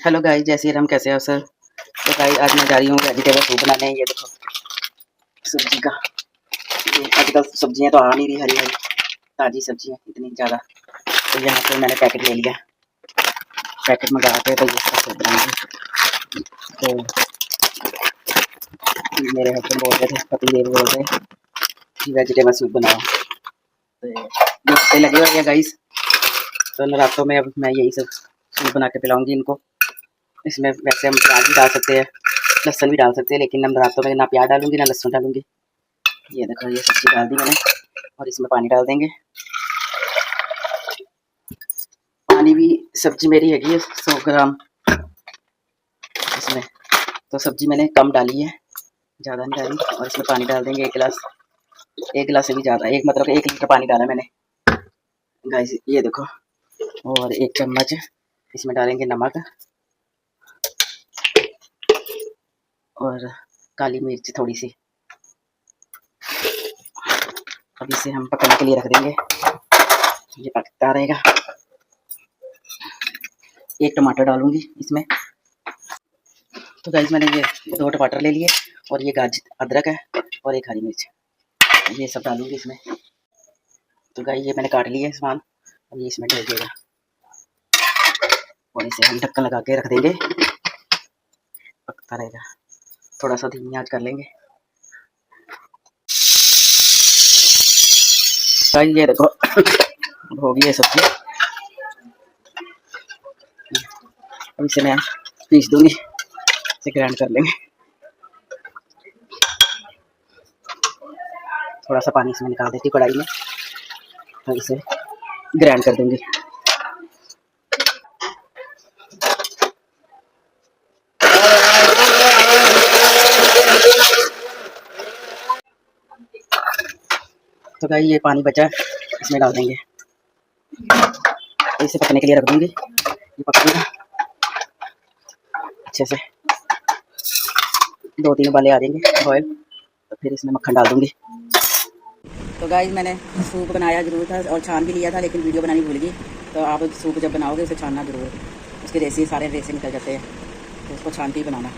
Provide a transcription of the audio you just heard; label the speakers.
Speaker 1: Hello guys, जय श्री राम। कैसे हो सर? तो गाइस आज मैं जा रही हूँ वेजिटेबल सूप बनाने। ये देखो सब्जी का। ये आजकल सब्जियाँ तो आ नहीं रही, हरी हरी ताज़ी सब्जियाँ इतनी ज़्यादा। तो यहाँ पे मैंने पैकेट ले लिया। पैकेट मंगा के तो इसका सूप बनाएंगे। तो मेरे हस्बैंड बोल रहे थे, पति देव बोल रहे कि वेजिटेबल सूप बनाओ। तो ये लगे हुए हैं गाइस। तो नवरात्रों में अब मैं यही सब सूप बना के पिलाऊंगी इनको। इसमें वैसे हम प्याज भी डाल सकते हैं, लहसुन भी डाल सकते हैं, लेकिन नवरात्रों में ना प्याज डालूंगी ना लहसुन डालूंगी। ये देखो, ये सब्जी डाल दी मैंने और इसमें पानी डाल देंगे। पानी भी सब्जी मेरी हैगी है 100 ग्राम इसमें। तो सब्जी मैंने कम डाली है, ज़्यादा नहीं डाली। और इसमें पानी डाल देंगे 1 गिलास से भी ज़्यादा, एक मतलब 1 लीटर पानी डाला मैंने गाइस। ये देखो, और 1 चम्मच इसमें डालेंगे नमक और काली मिर्च थोड़ी सी। अब इसे हम पकने के लिए रख देंगे, ये पकता रहेगा। 1 टमाटर डालूंगी इसमें। तो गाइस मैंने ये 2 टमाटर ले लिए और ये अदरक है और 1 हरी मिर्च, ये सब डालूंगी इसमें। तो गाइस ये मैंने काट लिया है सामान, अब ये इसमें डाल देगा और इसे हम ढक्कन लगा के रख देंगे, पकता रहेगा। थोड़ा सा धीमी आंच कर लेंगे। गाइस ये देखो हो गई है सब्जी। अब इसे मैं पीस दूंगी, इसे ग्राइंड कर लेंगे। थोड़ा सा पानी इसमें निकाल देती कढ़ाई में और इसे ग्राइंड कर दूंगी। तो गाइस ये पानी बचा है, इसमें डाल देंगे। इसे पकने के लिए रख दूंगी, ये पकेगा अच्छे से। 2-3 उबाले आ जाएंगे बॉयल, तो फिर इसमें मक्खन डाल दूंगी। तो गाइस मैंने सूप बनाया ज़रूर था और छान भी लिया था, लेकिन वीडियो बनानी भूल गई। तो आप सूप जब बनाओगे उसे छानना ज़रूर, उसके रेसे सारे रेसे निकल जाते हैं, तो उसको छान के ही बनाना।